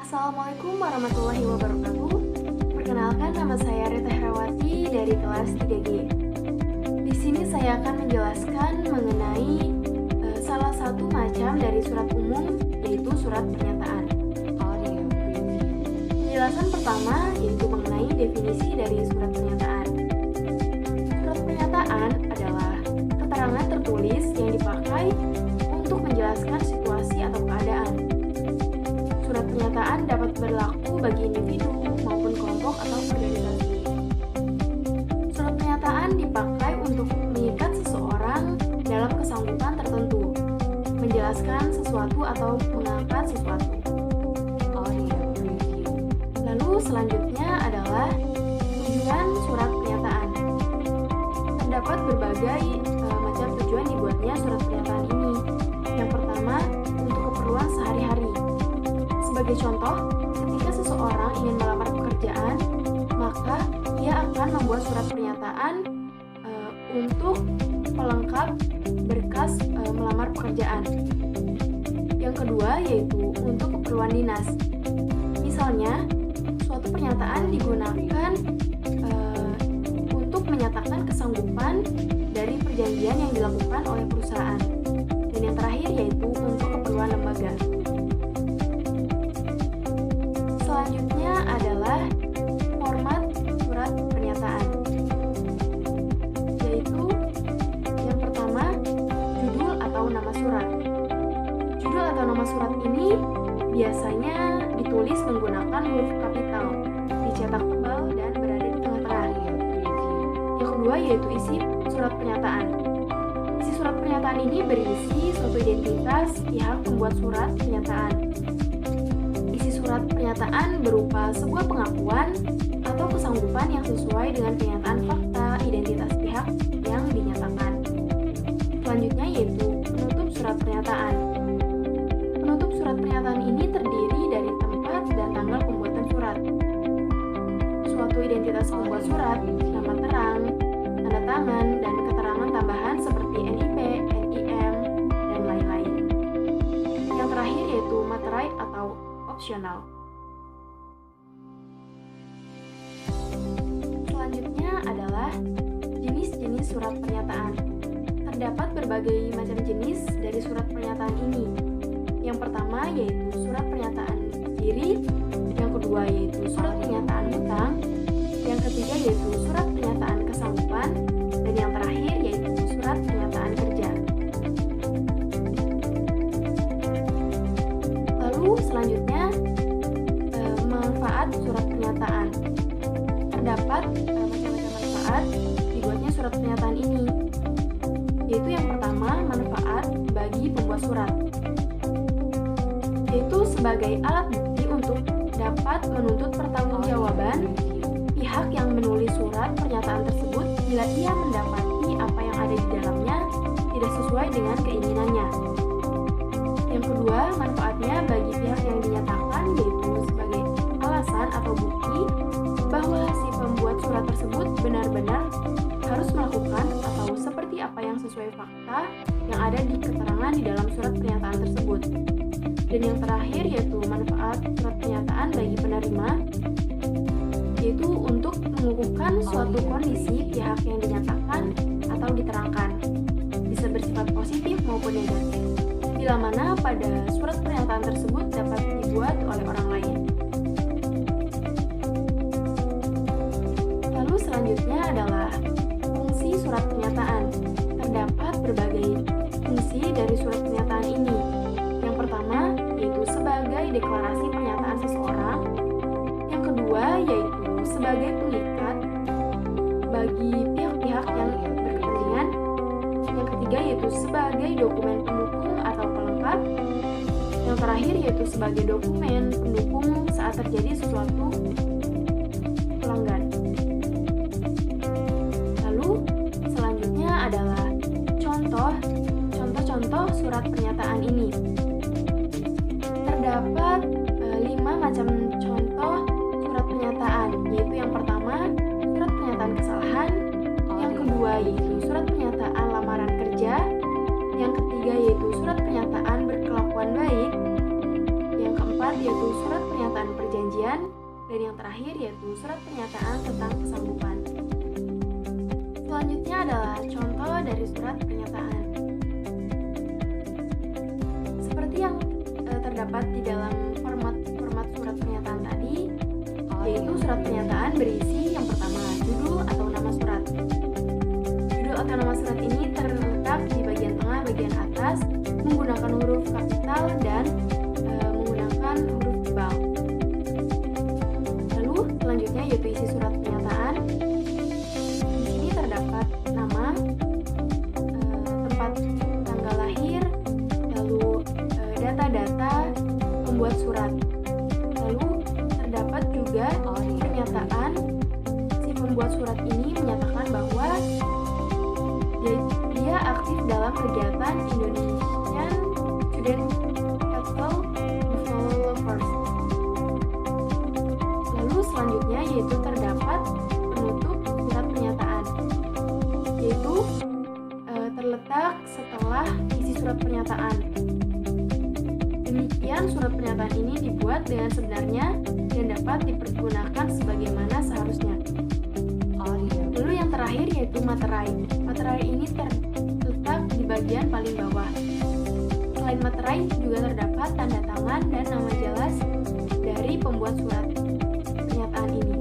Assalamualaikum warahmatullahi wabarakatuh. Perkenalkan, nama saya Rita Herawati dari kelas 3G. Di sini saya akan menjelaskan mengenai salah satu macam dari surat umum, yaitu surat pernyataan. Penjelasan pertama yaitu mengenai definisi dari surat pernyataan. Surat pernyataan adalah keterangan tertulis yang dipakai untuk menjelaskan situasi atau keadaan. Surat pernyataan dapat berlaku bagi individu maupun kelompok atau organisasi. Surat pernyataan dipakai untuk mengikat seseorang dalam kesanggupan tertentu, menjelaskan sesuatu atau mengangkat sesuatu. Lalu selanjutnya adalah tujuan surat pernyataan. Terdapat berbagai macam tujuan dibuatnya surat pernyataan ini. Yang pertama, untuk keperluan sehari-hari. Sebagai contoh, ketika seseorang ingin melamar pekerjaan, maka ia akan membuat surat pernyataan untuk pelengkap berkas melamar pekerjaan. Yang kedua yaitu untuk keperluan dinas. Misalnya, suatu pernyataan digunakan untuk menyatakan kesanggupan dari perjanjian yang dilakukan oleh perusahaan. Dan yang terakhir yaitu untuk keperluan lembaga. Selanjutnya adalah format surat pernyataan, yaitu yang pertama, judul atau nama surat. Judul atau nama surat ini biasanya ditulis menggunakan huruf kapital, dicetak tebal dan berada di tengah-tengah. Yang kedua yaitu isi surat pernyataan. Isi surat pernyataan ini berisi suatu identitas pihak pembuat surat pernyataan. Isi surat pernyataan berupa sebuah pengakuan atau kesanggupan yang sesuai dengan kenyataan fakta identitas pihak yang dinyatakan. Selanjutnya yaitu penutup surat pernyataan. Penutup surat pernyataan ini terdiri dari tempat dan tanggal pembuatan surat, suatu identitas pembuat surat, nama terang, tanda tangan, dan keterangan tambahan seperti NIP, NIM, dan lain-lain. Yang terakhir yaitu materai atau opsional. Selanjutnya adalah jenis-jenis surat pernyataan. Terdapat berbagai macam jenis dari surat pernyataan ini. Yang pertama yaitu surat pernyataan diri, yang kedua yaitu surat pernyataan hutang, yang ketiga yaitu surat pernyataan kesanggupan, dan yang terakhir yaitu surat pernyataan kerja. Lalu selanjutnya manfaat surat pernyataan. Terdapat macam-macam manfaat dibuatnya surat pernyataan ini, yaitu yang pertama manfaat bagi pembuat surat, yaitu sebagai alat bukti untuk dapat menuntut pertanggungjawaban pihak yang menulis surat pernyataan tersebut bila ia mendapati apa yang ada di dalamnya tidak sesuai dengan keinginannya. Yang kedua, manfaatnya bagi pihak yang dinyatakan yaitu sebagai alasan atau bukti bahwa si pembuat surat tersebut benar-benar harus melakukan atau seperti apa yang sesuai fakta yang ada di keterangan di dalam surat pernyataan tersebut. Dan yang terakhir yaitu manfaat surat pernyataan bagi penerima, yaitu untuk mengukuhkan suatu kondisi pihak yang dinyatakan atau diterangkan, bisa bersifat positif maupun negatif, bila mana pada surat pernyataan tersebut dapat dibuat oleh orang lain. Lalu selanjutnya adalah fungsi surat pernyataan. Terdapat berbagai fungsi dari surat pernyataan ini. Yang pertama yaitu sebagai deklarasi pernyataan seseorang. Yang kedua yaitu sebagai pengikat bagi pihak-pihak yang berkepentingan. Yang ketiga yaitu sebagai dokumen pendukung atau pelengkap. Yang terakhir yaitu sebagai dokumen pendukung saat terjadi sesuatu pelanggan. Lalu selanjutnya adalah contoh-contoh surat pernyataan ini. Terdapat 5 macam contoh surat pernyataan, yaitu yang pertama surat pernyataan kesalahan, yang kedua yaitu surat pernyataan lamaran kerja, yang ketiga yaitu surat pernyataan berkelakuan baik, yang keempat keempat yaitu surat pernyataan perjanjian, dan yang terakhir yaitu surat pernyataan tentang kesanggupan. Selanjutnya adalah contoh dari surat pernyataan. Seperti yang terdapat di dalam format surat pernyataan tadi, yaitu surat pernyataan berisi yang pertama judul atau nama surat. Judul atau nama surat ini terletak di bagian tengah bagian atas menggunakan huruf kapital dan menggunakan huruf tebal. Lalu selanjutnya yaitu isi surat pernyataan. Di sini terdapat nama, tempat tanggal lahir, lalu data-data pembuat surat. Lalu terdapat juga pernyataan si pembuat surat ini menyatakan bahwa dia aktif dalam kegiatan Indonesian Student Festival Developers. Lalu selanjutnya yaitu terdapat penutup surat pernyataan, yaitu terletak setelah isi surat pernyataan. Demikian surat pernyataan ini dibuat dengan sebenarnya dan dapat dipergunakan sebagaimana seharusnya. Lalu yang terakhir yaitu materai. Materai ini terletak di bagian paling bawah. Selain materai juga terdapat tanda tangan dan nama jelas dari pembuat surat pernyataan ini.